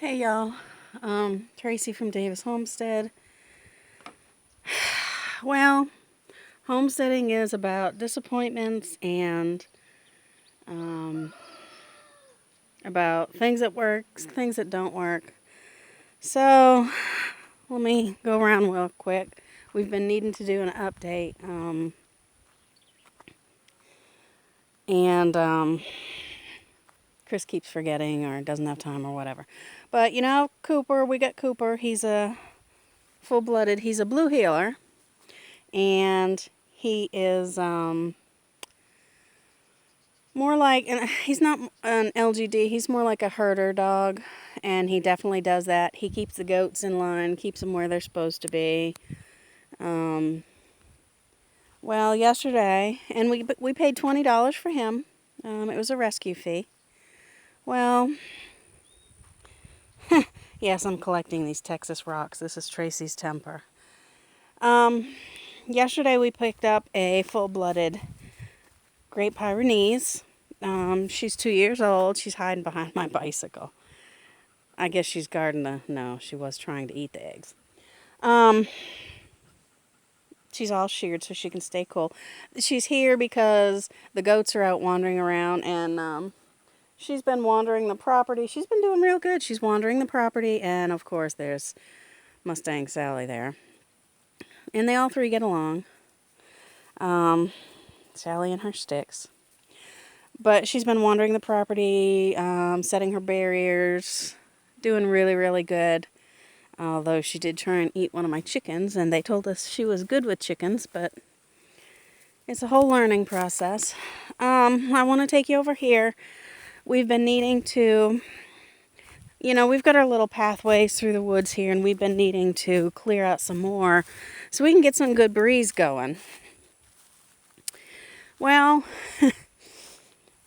Hey y'all, Tracy from Davis Homestead. Well, homesteading is about disappointments and um, about things that work, things that don't work. So let me go around real quick. We've been needing to do an update, and Chris keeps forgetting or doesn't have time or whatever. But Cooper, we got Cooper. He's a full-blooded. He's a blue heeler, and he is more like, and he's not an LGD, he's more like a herder dog, and he definitely does that. He keeps the goats in line, keeps them where they're supposed to be. Um, well, yesterday, and we paid $20 for him. It was a rescue fee. Well, yes, I'm collecting these Texas rocks. This is Tracy's temper. Yesterday we picked up a full-blooded Great Pyrenees. She's 2 years old. She's hiding behind my bicycle. I guess she's guarding no, she was trying to eat the eggs. She's all sheared so she can stay cool. She's here because the goats are out wandering around, and she's been wandering the property. She's been doing real good. She's wandering the property, and of course there's Mustang Sally there. And they all three get along. Sally and her sticks. But she's been wandering the property, setting her barriers, doing really, really good. Although she did try and eat one of my chickens, and they told us she was good with chickens, but it's a whole learning process. I want to take you over here. We've been needing to, we've got our little pathways through the woods here, and we've been needing to clear out some more so we can get some good breeze going. Well,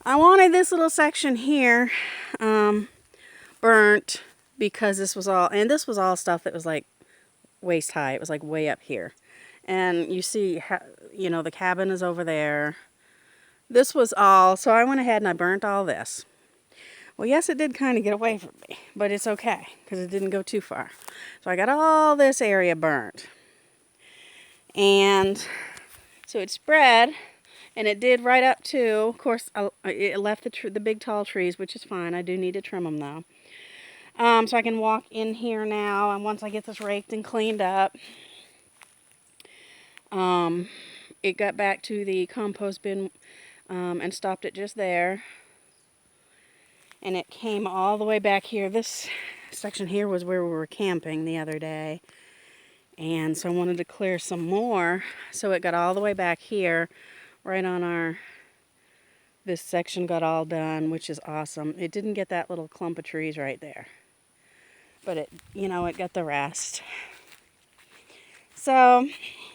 I wanted this little section here burnt because this was all stuff that was like waist high. It was like way up here. And you see, the cabin is over there. This was all, so I went ahead and I burnt all this. Well, yes, it did kind of get away from me, but it's okay because it didn't go too far. So I got all this area burnt. And so it spread, and it did right up to, of course, it left the big tall trees, which is fine. I do need to trim them though. So I can walk in here now, and once I get this raked and cleaned up, it got back to the compost bin and stopped it just there. And it came all the way back here. This section here was where we were camping the other day. And so I wanted to clear some more. So it got all the way back here, right on this section got all done, which is awesome. It didn't get that little clump of trees right there. But it got the rest. So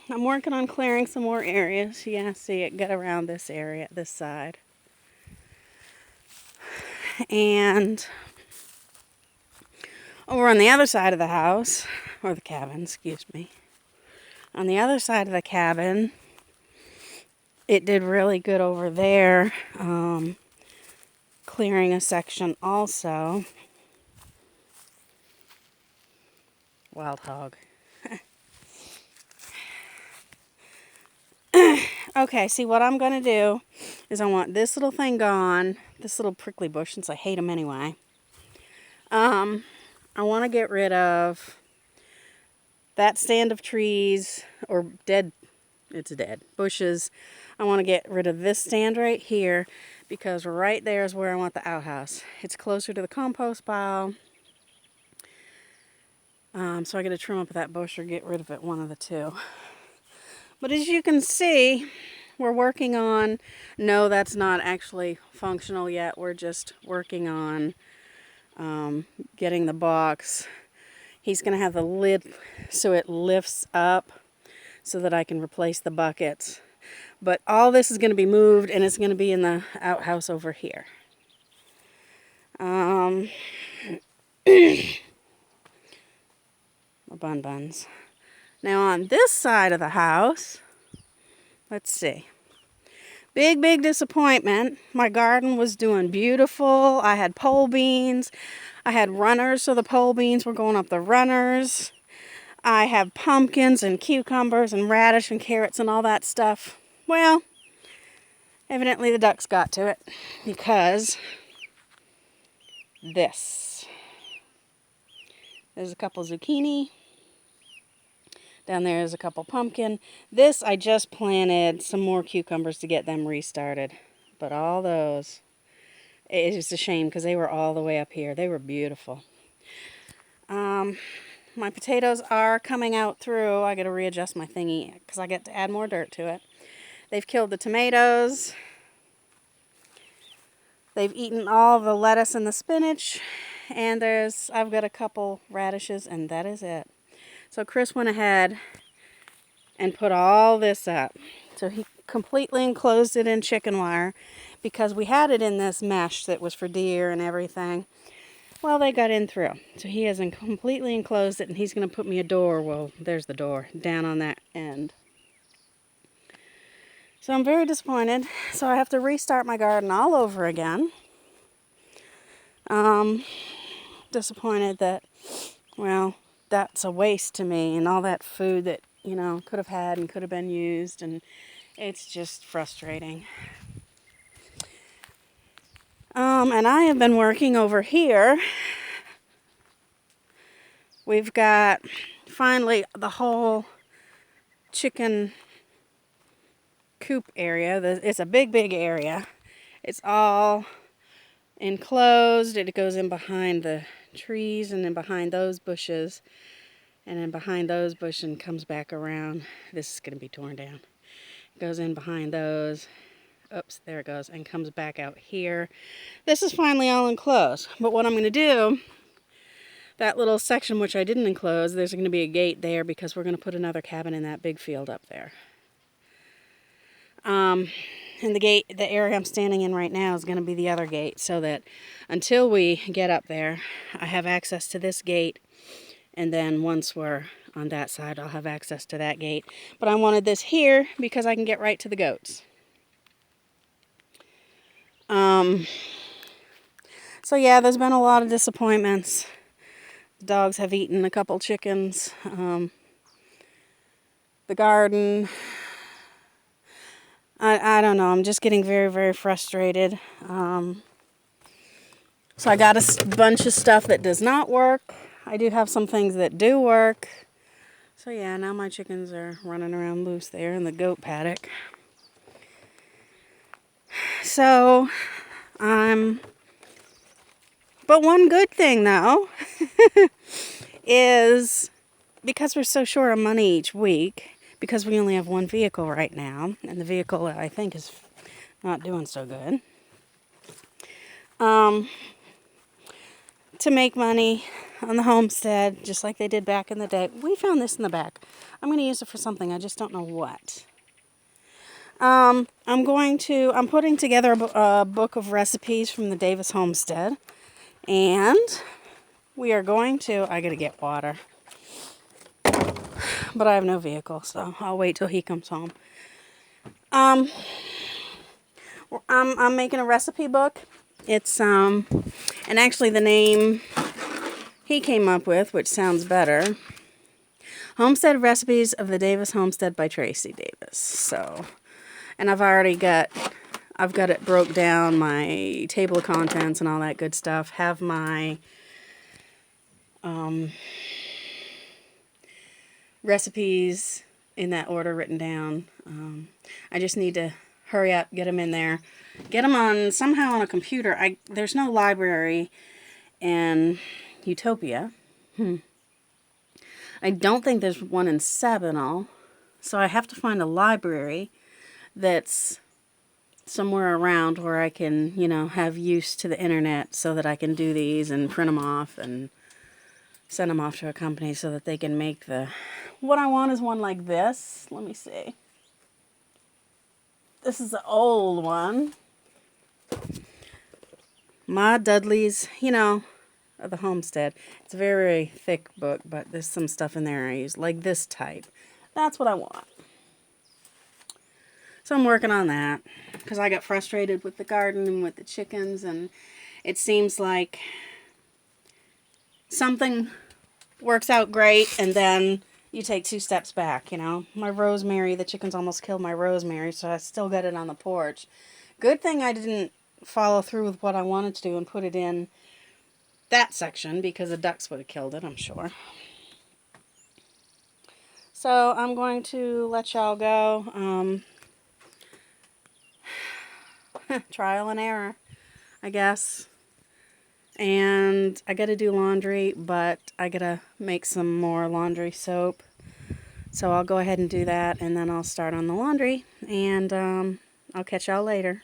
I'm working on clearing some more areas. Yeah, see it got around this area, this side. And over on the other side of the house, or the cabin, excuse me. On the other side of the cabin, it did really good over there, clearing a section also. Wild hog. Okay, see what I'm going to do is I want this little thing gone, this little prickly bush, since I hate them anyway. I want to get rid of that stand of trees, or it's dead, bushes. I want to get rid of this stand right here, because right there is where I want the outhouse. It's closer to the compost pile. So I got to trim up that bush or get rid of it, one of the two. But as you can see, we're working on, no, that's not actually functional yet. We're just working on getting the box. He's going to have the lid so it lifts up so that I can replace the buckets. But all this is going to be moved, and it's going to be in the outhouse over here. My buns. Now on this side of the house, let's see. big disappointment. My garden was doing beautiful. I had pole beans. I had runners, so the pole beans were going up the runners. I have pumpkins and cucumbers and radish and carrots and all that stuff. Well, evidently the ducks got to it because there's a couple zucchini. Down there is a couple pumpkin. This, I just planted some more cucumbers to get them restarted. But all those, it is a shame because they were all the way up here. They were beautiful. My potatoes are coming out through. I got to readjust my thingy because I get to add more dirt to it. They've killed the tomatoes. They've eaten all the lettuce and the spinach. And I've got a couple radishes, and that is it. So Chris went ahead and put all this up. So he completely enclosed it in chicken wire because we had it in this mesh that was for deer and everything. Well, they got in through. So he has completely enclosed it, and he's going to put me a door, well, there's the door, down on that end. So I'm very disappointed. So I have to restart my garden all over again. Disappointed that, well, that's a waste to me, and all that food that, could have had and could have been used, and it's just frustrating. And I have been working over here. We've got finally the whole chicken coop area. It's a big area. It's all enclosed. It goes in behind the trees and then behind those bushes. And then behind those bushes and comes back around. This is going to be torn down. It goes in behind those. Oops, there it goes. And comes back out here. This is finally all enclosed. But what I'm going to do, that little section which I didn't enclose, there's going to be a gate there because we're going to put another cabin in that big field up there. And the area I'm standing in right now is going to be the other gate, so that until we get up there, I have access to this gate. And then once we're on that side, I'll have access to that gate. But I wanted this here because I can get right to the goats. So yeah, there's been a lot of disappointments. The dogs have eaten a couple chickens. The garden. I don't know. I'm just getting very frustrated. So I got a bunch of stuff that does not work. I do have some things that do work. So yeah, now my chickens are running around loose there in the goat paddock. So, but one good thing though, is because we're so short of money each week, because we only have one vehicle right now, and the vehicle I think is not doing so good. To make money on the homestead, just like they did back in the day. We found this in the back. I'm going to use it for something. I just don't know what. I'm putting together a book of recipes from the Davis homestead. And we are going to, I got to get water. But I have no vehicle, so I'll wait till he comes home. I'm making a recipe book. It's, and actually the name he came up with, which sounds better, Homestead Recipes of the Davis Homestead by Tracy Davis. So, and I've got it broke down, my table of contents and all that good stuff. Have my recipes in that order written down. I just need to hurry up, get them in there, get them somehow on a computer. There's no library in Utopia. I don't think there's one in Sabinal, so I have to find a library that's somewhere around where I can, have use to the internet so that I can do these and print them off and send them off to a company so that they can make what I want is one like this. Let me see. This is the old one. Ma Dudley's, of the Homestead. It's a very thick book, but there's some stuff in there I use, like this type. That's what I want. So I'm working on that because I got frustrated with the garden and with the chickens, and it seems like something works out great and then you take 2 steps back, you know. My rosemary, the chickens almost killed my rosemary, so I still got it on the porch. Good thing I didn't follow through with what I wanted to do and put it in that section, because the ducks would have killed it, I'm sure. So I'm going to let y'all go. Trial and error, I guess. And I gotta do laundry, but I gotta make some more laundry soap. So I'll go ahead and do that, and then I'll start on the laundry, and I'll catch y'all later.